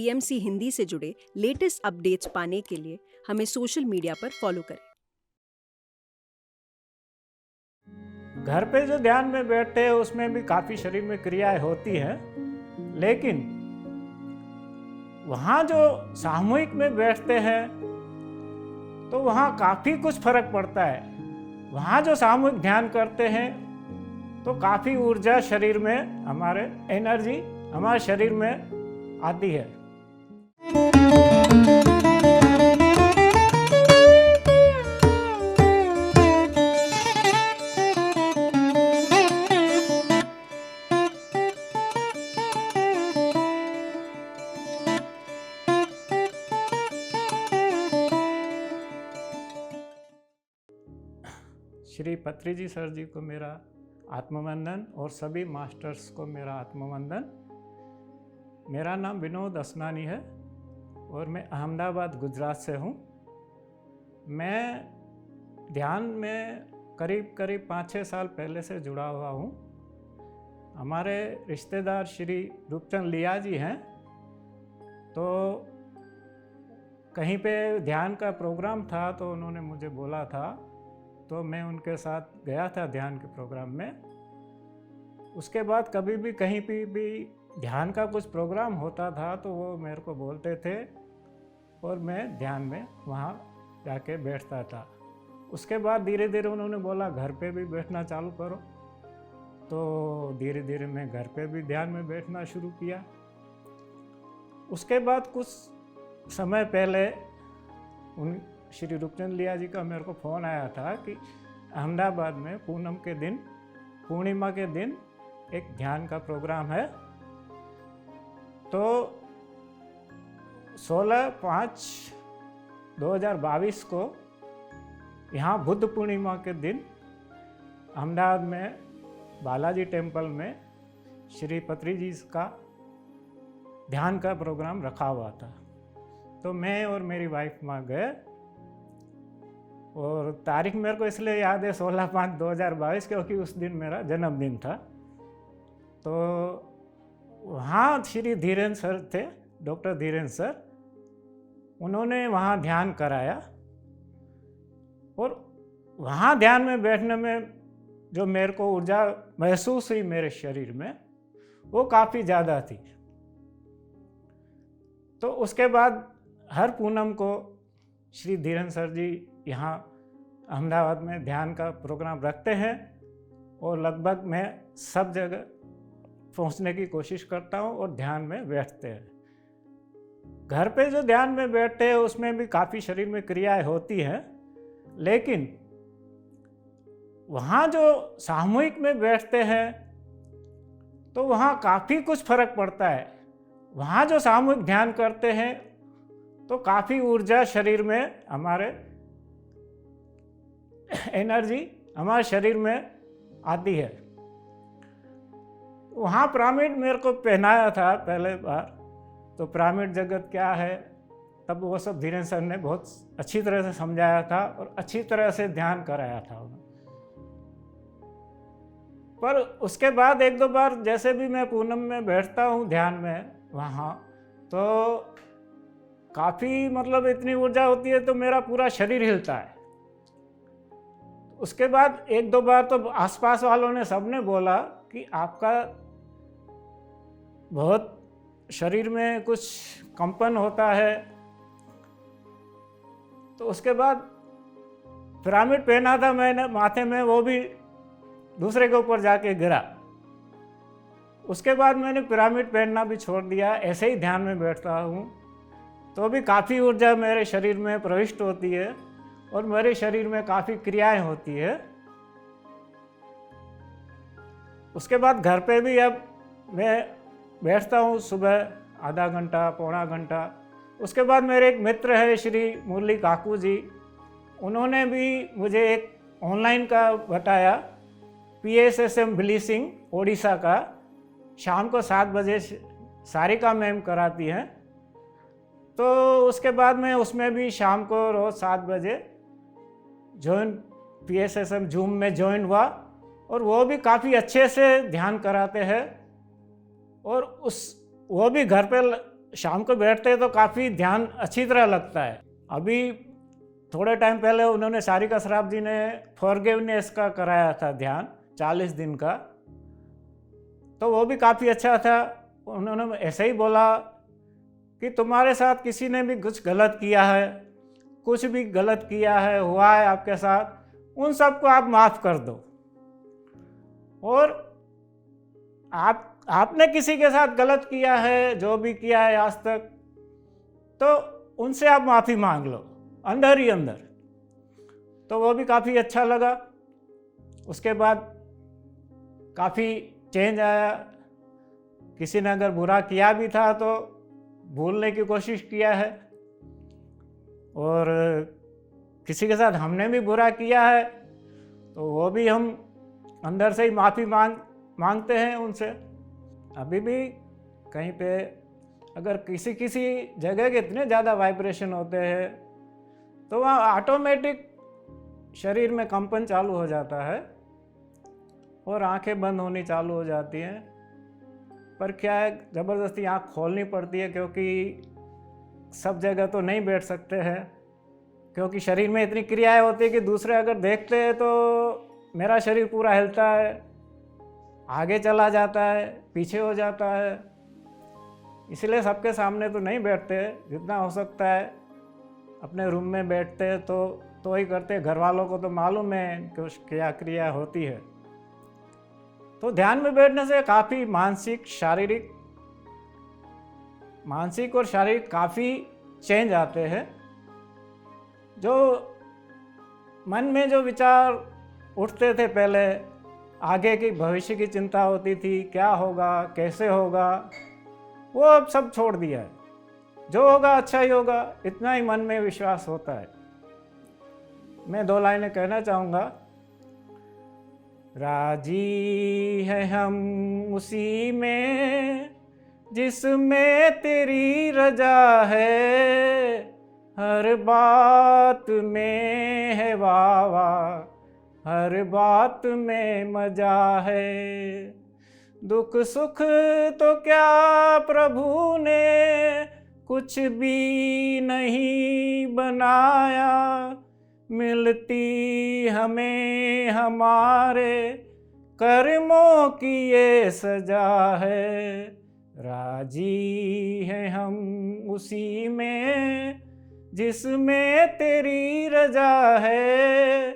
PMC Hindi से जुड़े latest updates पाने के लिए हमें सोशल मीडिया पर फॉलो करें। घर पे जो ध्यान में बैठते हैं उसमें भी काफ़ी शरीर में क्रियाएं होती हैं, लेकिन वहाँ जो सामूहिक में बैठते हैं तो वहाँ काफ़ी कुछ फर्क पड़ता है। वहाँ जो सामूहिक ध्यान करते हैं तो काफ़ी ऊर्जा शरीर में, हमारे एनर्जी हमारे शरीर में आती है। श्री पत्री जी सर जी को मेरा आत्मवंदन और सभी मास्टर्स को मेरा आत्मवंदन। मेरा नाम विनोद असनानी है और मैं अहमदाबाद गुजरात से हूँ। मैं ध्यान में करीब 5-6 साल पहले से जुड़ा हुआ हूँ। हमारे रिश्तेदार श्री रूपचंद लिया जी हैं, तो कहीं पे ध्यान का प्रोग्राम था तो उन्होंने मुझे बोला था, तो मैं उनके साथ गया था ध्यान के प्रोग्राम में। उसके बाद कभी भी कहीं भी ध्यान का कुछ प्रोग्राम होता था तो वो मेरे को बोलते थे और मैं ध्यान में वहाँ जाके बैठता था। उसके बाद धीरे धीरे उन्होंने बोला घर पे भी बैठना चालू करो, तो धीरे धीरे मैं घर पे भी ध्यान में बैठना शुरू किया। उसके बाद कुछ समय पहले उन श्री रूपचंद लिया जी का मेरे को फ़ोन आया था कि अहमदाबाद में पूर्णिमा के दिन एक ध्यान का प्रोग्राम है। तो 16/5/2022 को यहाँ बुद्ध पूर्णिमा के दिन अहमदाबाद में बालाजी टेम्पल में श्री पत्री जी का ध्यान का प्रोग्राम रखा हुआ था। तो मैं और मेरी वाइफ वहाँ गए और तारीख मेरे को इसलिए याद है 16/5/2022 क्योंकि उस दिन मेरा जन्मदिन था। तो वहाँ श्री धीरेन्द्र सर थे, डॉक्टर धीरेन्द्र सर, उन्होंने वहाँ ध्यान कराया और वहाँ ध्यान में बैठने में जो मेरे को ऊर्जा महसूस हुई मेरे शरीर में, वो काफ़ी ज़्यादा थी। तो उसके बाद हर पूनम को श्री धीरेन्द्र सर जी यहाँ अहमदाबाद में ध्यान का प्रोग्राम रखते हैं और लगभग मैं सब जगह पहुँचने की कोशिश करता हूँ और ध्यान में बैठते हैं। घर पे जो ध्यान में बैठते हैं उसमें भी काफ़ी शरीर में क्रियाएं होती हैं, लेकिन वहाँ जो सामूहिक में बैठते हैं तो वहाँ काफ़ी कुछ फर्क पड़ता है। वहाँ जो सामूहिक ध्यान करते हैं तो काफ़ी ऊर्जा शरीर में, हमारे एनर्जी हमारे शरीर में आती है। वहाँ पिरामिड मेरे को पहनाया था पहले बार, तो पिरामिड जगत क्या है तब वो सब धीरेन्द्र सर ने बहुत अच्छी तरह से समझाया था और अच्छी तरह से ध्यान कराया था उन्होंने। पर उसके बाद 1-2 बार जैसे भी मैं पूनम में बैठता हूँ ध्यान में वहाँ, तो काफ़ी मतलब इतनी ऊर्जा होती है तो मेरा पूरा शरीर हिलता है। उसके बाद 1-2 बार तो आसपास वालों ने सबने बोला कि आपका बहुत शरीर में कुछ कंपन होता है। तो उसके बाद पिरामिड पहना था मैंने माथे में, वो भी दूसरे के ऊपर जाके गिरा। उसके बाद मैंने पिरामिड पहनना भी छोड़ दिया, ऐसे ही ध्यान में बैठता हूँ तो भी काफ़ी ऊर्जा मेरे शरीर में प्रविष्ट होती है और मेरे शरीर में काफ़ी क्रियाएं होती है। उसके बाद घर पे भी अब मैं बैठता हूँ सुबह आधा घंटा पौना घंटा। उसके बाद मेरे एक मित्र है श्री मुरली काकू जी, उन्होंने भी मुझे एक ऑनलाइन का बताया, PSSM ब्लीसिंग ओडिशा का, शाम को 7 बजे सारिका मैम कराती हैं। तो उसके बाद मैं उसमें भी शाम को रोज़ 7 बजे PSSM जूम में ज्वाइन हुआ और वो भी काफ़ी अच्छे से ध्यान कराते हैं। और वो भी घर पे शाम को बैठते हैं तो काफ़ी ध्यान अच्छी तरह लगता है। अभी थोड़े टाइम पहले उन्होंने सारिका श्राफ जी ने फॉरगिवनेस का कराया था ध्यान 40 दिन का, तो वो भी काफ़ी अच्छा था। उन्होंने ऐसे ही बोला कि तुम्हारे साथ किसी ने भी कुछ गलत किया है, कुछ भी गलत किया है, हुआ है आपके साथ, उन सबको आप माफ़ कर दो। और आपने किसी के साथ गलत किया है, जो भी किया है आज तक, तो उनसे आप माफ़ी मांग लो अंदर ही अंदर। तो वो भी काफ़ी अच्छा लगा। उसके बाद काफ़ी चेंज आया। किसी ने अगर बुरा किया भी था तो भूलने की कोशिश किया है, और किसी के साथ हमने भी बुरा किया है तो वो भी हम अंदर से ही माफ़ी मांगते हैं उनसे। अभी भी कहीं पे अगर किसी जगह के इतने ज़्यादा वाइब्रेशन होते हैं तो वहाँ ऑटोमेटिक शरीर में कंपन चालू हो जाता है और आंखें बंद होनी चालू हो जाती हैं। पर क्या है, ज़बरदस्ती आँख खोलनी पड़ती है, क्योंकि सब जगह तो नहीं बैठ सकते हैं, क्योंकि शरीर में इतनी क्रियाएं होती है कि दूसरे अगर देखते हैं तो मेरा शरीर पूरा हिलता है, आगे चला जाता है, पीछे हो जाता है। इसलिए सबके सामने तो नहीं बैठते, जितना हो सकता है अपने रूम में बैठते हैं तो ही करते। घर वालों को तो मालूम है कि क्या क्रिया होती है। तो ध्यान में बैठने से काफ़ी मानसिक और शारीरिक काफ़ी चेंज आते हैं। जो मन में जो विचार उठते थे पहले, आगे की भविष्य की चिंता होती थी, क्या होगा, कैसे होगा, वो अब सब छोड़ दिया है। जो होगा अच्छा ही होगा, इतना ही मन में विश्वास होता है। मैं 2 लाइनें कहना चाहूँगा। राजी है हम उसी में जिसमें तेरी रजा है, हर बात में है वावा, हर बात में मजा है। दुख सुख तो क्या प्रभु ने कुछ भी नहीं बनाया, मिलती हमें हमारे कर्मों की ये सजा है। राजी हैं हम उसी में जिसमें तेरी रजा है,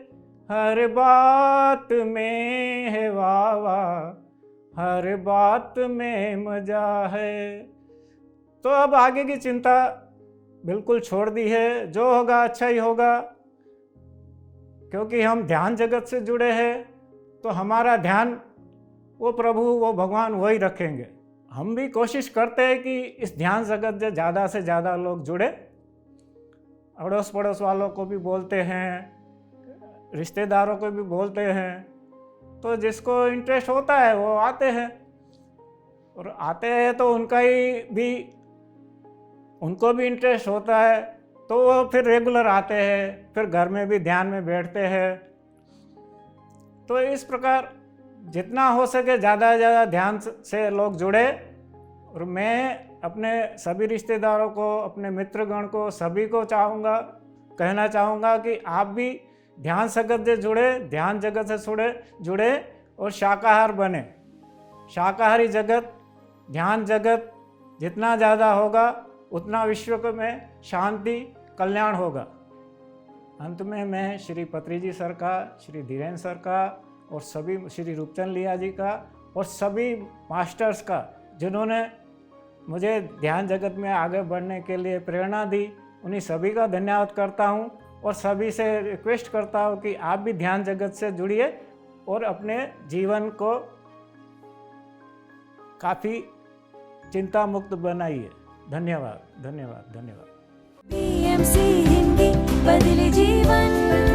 हर बात में है वावा, हर बात में मजा है। तो अब आगे की चिंता बिल्कुल छोड़ दी है, जो होगा अच्छा ही होगा। क्योंकि हम ध्यान जगत से जुड़े हैं तो हमारा ध्यान वो प्रभु, वो भगवान वही रखेंगे। हम भी कोशिश करते हैं कि इस ध्यान जगत से ज़्यादा लोग जुड़े। अड़ोस पड़ोस वालों को भी बोलते हैं, रिश्तेदारों को भी बोलते हैं। तो जिसको इंटरेस्ट होता है वो आते हैं, और आते हैं तो उनको भी इंटरेस्ट होता है, तो वो फिर रेगुलर आते हैं, फिर घर में भी ध्यान में बैठते हैं। तो इस प्रकार जितना हो सके ज़्यादा ध्यान से लोग जुड़े। और मैं अपने सभी रिश्तेदारों को, अपने मित्रगण को, सभी को कहना चाहूँगा कि आप भी ध्यान जगत से ध्यान जगत से जुड़े और शाकाहार बने। शाकाहारी जगत, ध्यान जगत जितना ज़्यादा होगा उतना विश्व में शांति, कल्याण होगा। अंत में मैं श्री पत्रीजी सर का, श्री धीरेन्द्र सर का, और सभी श्री रूपचंद लिया जी का, और सभी मास्टर्स का जिन्होंने मुझे ध्यान जगत में आगे बढ़ने के लिए प्रेरणा दी, उन्हीं सभी का धन्यवाद करता हूँ। और सभी से रिक्वेस्ट करता हूँ कि आप भी ध्यान जगत से जुड़िए और अपने जीवन को काफ़ी चिंता मुक्त बनाइए। धन्यवाद, धन्यवाद, धन्यवाद। PMC हिंदी बदले जीवन।